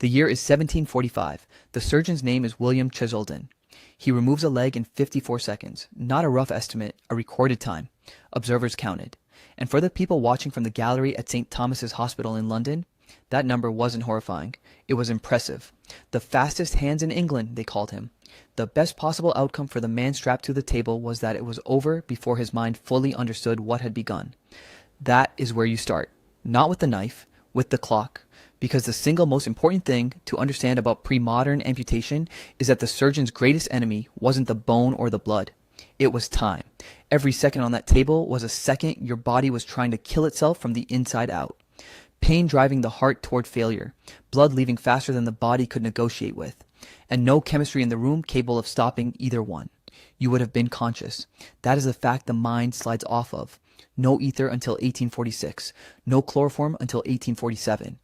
The year is 1745. The surgeon's name is William Cheselden. He removes a leg in 54 seconds. Not a rough estimate, a recorded time. Observers counted. And for the people watching from the gallery at St. Thomas's Hospital in London, that number wasn't horrifying. It was impressive. The fastest hands in England, they called him. The best possible outcome for the man strapped to the table was that it was over before his mind fully understood what had begun. That is where you start. Not with the knife, with the clock, because the single most important thing to understand about pre-modern amputation is that the surgeon's greatest enemy wasn't the bone or the blood. It was time. Every second on that table was a second your body was trying to kill itself from the inside out. Pain driving the heart toward failure, blood leaving faster than the body could negotiate with, and no chemistry in the room capable of stopping either one. You would have been conscious. That is the fact the mind slides off of. No ether until 1846. No chloroform until 1847.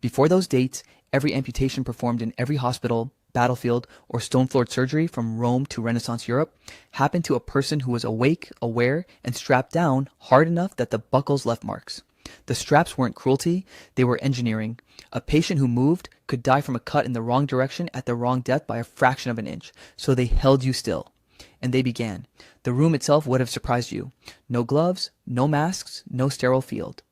Before those dates, every amputation performed in every hospital, battlefield, or stone-floored surgery from Rome to Renaissance Europe happened to a person who was awake, aware, and strapped down hard enough that the buckles left marks. The straps weren't cruelty, they were engineering. A patient who moved could die from a cut in the wrong direction at the wrong depth by a fraction of an inch, so they held you still. And they began. The room itself would have surprised you. No gloves, no masks, no sterile field.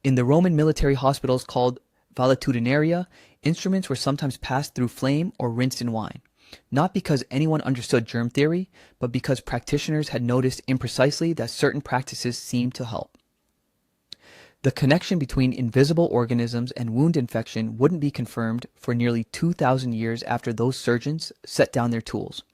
In the Roman military hospitals called valetudinaria, instruments were sometimes passed through flame or rinsed in wine. Not because anyone understood germ theory, but because practitioners had noticed imprecisely that certain practices seemed to help. The connection between invisible organisms and wound infection wouldn't be confirmed for nearly 2,000 years after those surgeons set down their tools.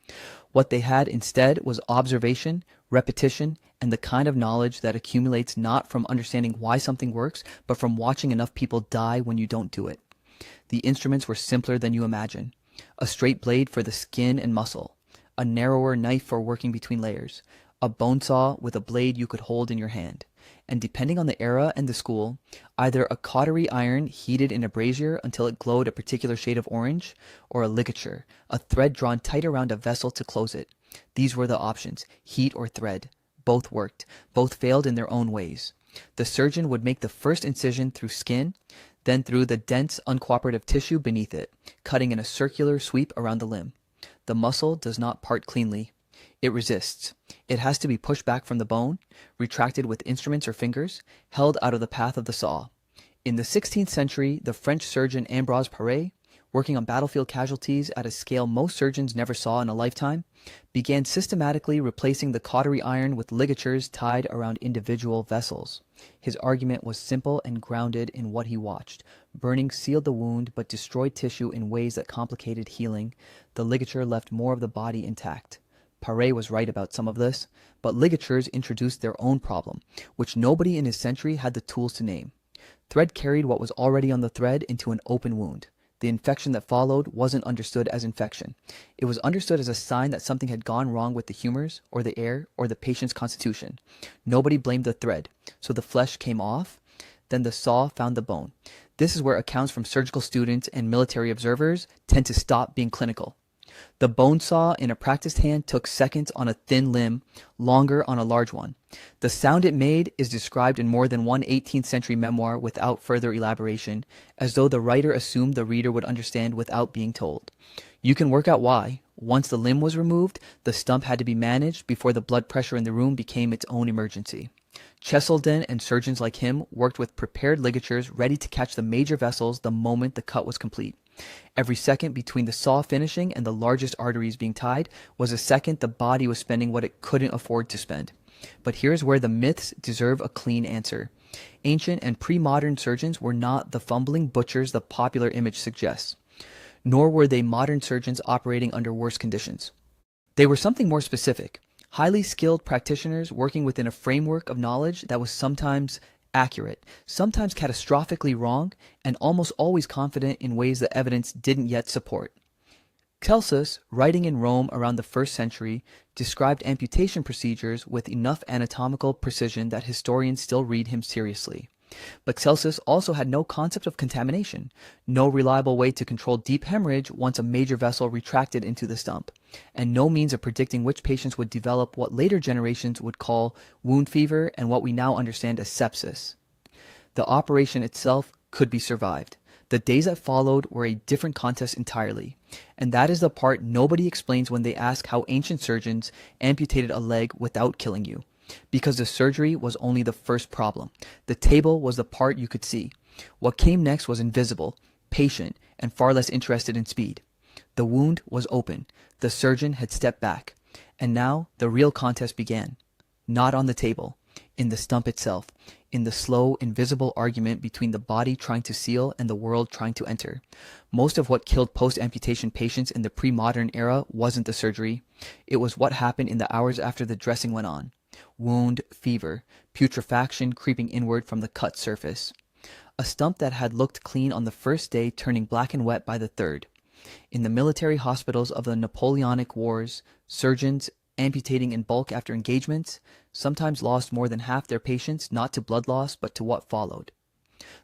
What they had instead was observation, repetition, and the kind of knowledge that accumulates not from understanding why something works, but from watching enough people die when you don't do it. The instruments were simpler than you imagine. A straight blade for the skin and muscle, a narrower knife for working between layers, a bone saw with a blade you could hold in your hand, and depending on the era and the school, either a cautery iron heated in a brazier until it glowed a particular shade of orange, or a ligature, a thread drawn tight around a vessel to close it. These were the options, heat or thread. Both worked. Both failed in their own ways. The surgeon would make the first incision through skin, then through the dense, uncooperative tissue beneath it, cutting in a circular sweep around the limb. The muscle does not part cleanly. It resists. It has to be pushed back from the bone, retracted with instruments or fingers, held out of the path of the saw. In the 16th century, the French surgeon Ambroise Paré, working on battlefield casualties at a scale most surgeons never saw in a lifetime, began systematically replacing the cautery iron with ligatures tied around individual vessels. His argument was simple and grounded in what he watched. Burning sealed the wound but destroyed tissue in ways that complicated healing. The ligature left more of the body intact. Paré was right about some of this, but ligatures introduced their own problem, which nobody in his century had the tools to name. Thread carried what was already on the thread into an open wound. The infection that followed wasn't understood as infection. It was understood as a sign that something had gone wrong with the humors, or the air, or the patient's constitution. Nobody blamed the thread, so the flesh came off. Then the saw found the bone. This is where accounts from surgical students and military observers tend to stop being clinical. The bone saw in a practiced hand took seconds on a thin limb, longer on a large one. The sound it made is described in more than one 18th century memoir without further elaboration, as though the writer assumed the reader would understand without being told. You can work out why. Once the limb was removed, the stump had to be managed before the blood pressure in the room became its own emergency. Cheselden and surgeons like him worked with prepared ligatures ready to catch the major vessels the moment the cut was complete. Every second between the saw finishing and the largest arteries being tied was a second the body was spending what it couldn't afford to spend. But here's where the myths deserve a clean answer. Ancient and pre-modern surgeons were not the fumbling butchers the popular image suggests, nor were they modern surgeons operating under worse conditions. They were something more specific, highly skilled practitioners working within a framework of knowledge that was sometimes accurate, sometimes catastrophically wrong, and almost always confident in ways the evidence didn't yet support. Celsus, writing in Rome around the 1st century, described amputation procedures with enough anatomical precision that historians still read him seriously. But Celsus also had no concept of contamination, no reliable way to control deep hemorrhage once a major vessel retracted into the stump, and no means of predicting which patients would develop what later generations would call wound fever and what we now understand as sepsis. The operation itself could be survived. The days that followed were a different contest entirely, and that is the part nobody explains when they ask how ancient surgeons amputated a leg without killing you. Because the surgery was only the first problem. The table was the part you could see. What came next was invisible, patient, and far less interested in speed. The wound was open. The surgeon had stepped back. And now the real contest began. Not on the table, in the stump itself, in the slow, invisible argument between the body trying to seal and the world trying to enter. Most of what killed post-amputation patients in the pre-modern era wasn't the surgery. It was what happened in the hours after the dressing went on. Wound, fever, putrefaction creeping inward from the cut surface. A stump that had looked clean on the first day turning black and wet by the third. In the military hospitals of the Napoleonic Wars, surgeons, amputating in bulk after engagements, sometimes lost more than half their patients not to blood loss but to what followed.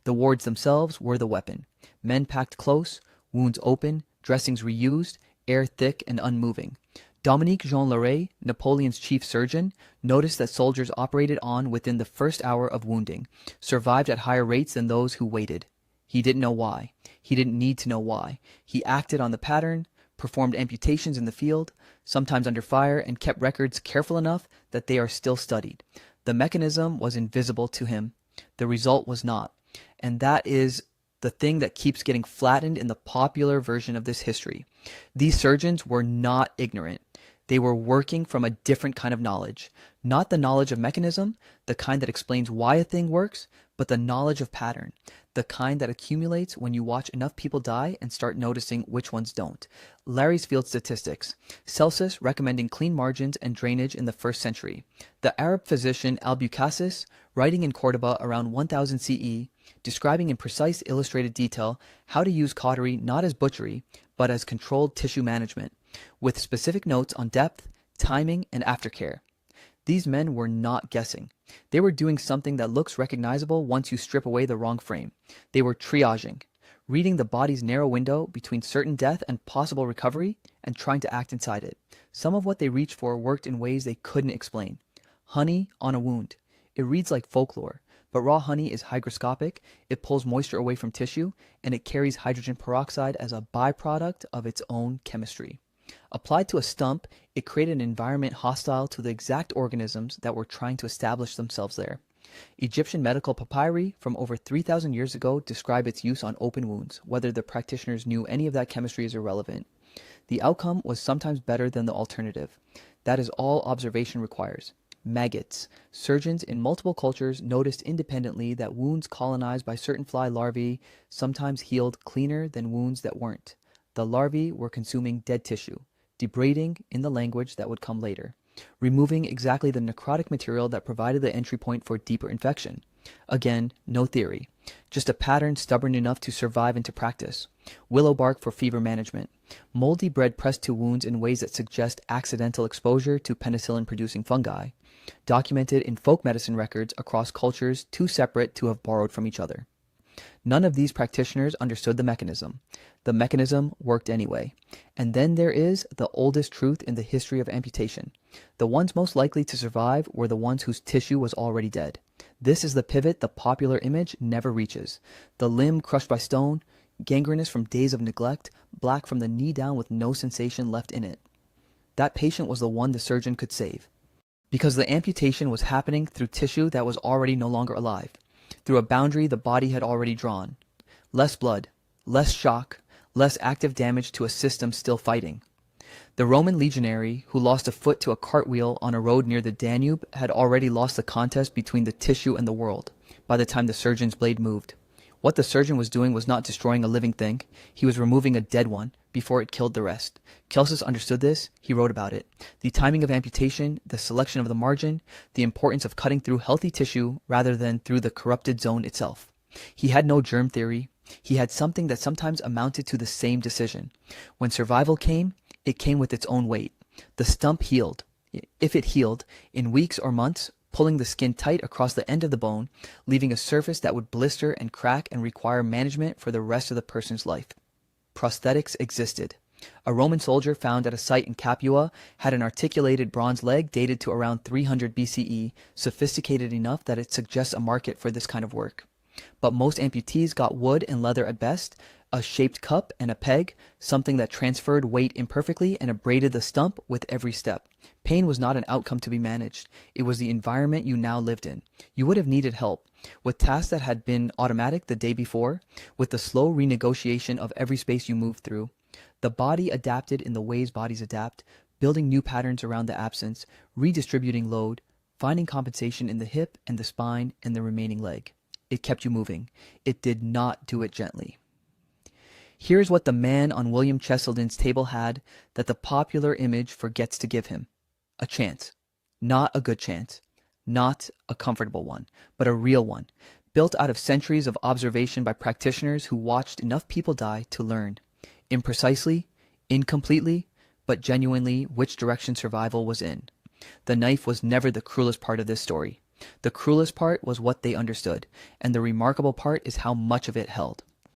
The wards themselves were the weapon. Men packed close, wounds open, dressings reused, air thick and unmoving. Dominique Jean Larrey, Napoleon's chief surgeon, noticed that soldiers operated on within the first hour of wounding, survived at higher rates than those who waited. He didn't know why. He didn't need to know why. He acted on the pattern, performed amputations in the field, sometimes under fire, and kept records careful enough that they are still studied. The mechanism was invisible to him. The result was not. And that is the thing that keeps getting flattened in the popular version of this history. These surgeons were not ignorant. They were working from a different kind of knowledge. Not the knowledge of mechanism, the kind that explains why a thing works, but the knowledge of pattern, the kind that accumulates when you watch enough people die and start noticing which ones don't. Larry's field statistics. Celsus recommending clean margins and drainage in the 1st century. The Arab physician Albucasis, writing in Cordoba around 1000 CE, describing in precise illustrated detail how to use cautery not as butchery, but as controlled tissue management, with specific notes on depth, timing, and aftercare. These men were not guessing. They were doing something that looks recognizable once you strip away the wrong frame. They were triaging, reading the body's narrow window between certain death and possible recovery, and trying to act inside it. Some of what they reached for worked in ways they couldn't explain. Honey on a wound. It reads like folklore, but raw honey is hygroscopic, it pulls moisture away from tissue, and it carries hydrogen peroxide as a byproduct of its own chemistry. Applied to a stump, it created an environment hostile to the exact organisms that were trying to establish themselves there. Egyptian medical papyri from over 3,000 years ago describe its use on open wounds. Whether the practitioners knew any of that chemistry is irrelevant. The outcome was sometimes better than the alternative. That is all observation requires. Maggots. Surgeons in multiple cultures noticed independently that wounds colonized by certain fly larvae sometimes healed cleaner than wounds that weren't. The larvae were consuming dead tissue, debrading in the language that would come later, removing exactly the necrotic material that provided the entry point for deeper infection. Again, no theory, just a pattern stubborn enough to survive into practice. Willow bark for fever management. Moldy bread pressed to wounds in ways that suggest accidental exposure to penicillin-producing fungi. Documented in folk medicine records across cultures too separate to have borrowed from each other. None of these practitioners understood the mechanism. The mechanism worked anyway. And then there is the oldest truth in the history of amputation. The ones most likely to survive were the ones whose tissue was already dead. This is the pivot the popular image never reaches. The limb crushed by stone, gangrenous from days of neglect, black from the knee down with no sensation left in it. That patient was the one the surgeon could save. Because the amputation was happening through tissue that was already no longer alive. Through a boundary the body had already drawn. Less blood, less shock, less active damage to a system still fighting. The Roman legionary who lost a foot to a cartwheel on a road near the Danube had already lost the contest between the tissue and the world by the time the surgeon's blade moved. What the surgeon was doing was not destroying a living thing, he was removing a dead one before it killed the rest. Celsus understood this, he wrote about it. The timing of amputation, the selection of the margin, the importance of cutting through healthy tissue rather than through the corrupted zone itself. He had no germ theory, he had something that sometimes amounted to the same decision. When survival came, it came with its own weight. The stump healed. If it healed, in weeks or months, pulling the skin tight across the end of the bone, leaving a surface that would blister and crack and require management for the rest of the person's life. Prosthetics existed. A Roman soldier found at a site in Capua had an articulated bronze leg dated to around 300 BCE, sophisticated enough that it suggests a market for this kind of work. But most amputees got wood and leather at best, a shaped cup and a peg, something that transferred weight imperfectly and abraded the stump with every step. Pain was not an outcome to be managed. It was the environment you now lived in. You would have needed help with tasks that had been automatic the day before, with the slow renegotiation of every space you moved through. The body adapted in the ways bodies adapt, building new patterns around the absence, redistributing load, finding compensation in the hip and the spine and the remaining leg. It kept you moving. It did not do it gently. Here's what the man on William Cheselden's table had that the popular image forgets to give him. A chance. Not a good chance. Not a comfortable one, but a real one, built out of centuries of observation by practitioners who watched enough people die to learn, imprecisely, incompletely, but genuinely, which direction survival was in. The knife was never the cruelest part of this story. The cruelest part was what they understood, and the remarkable part is how much of it held.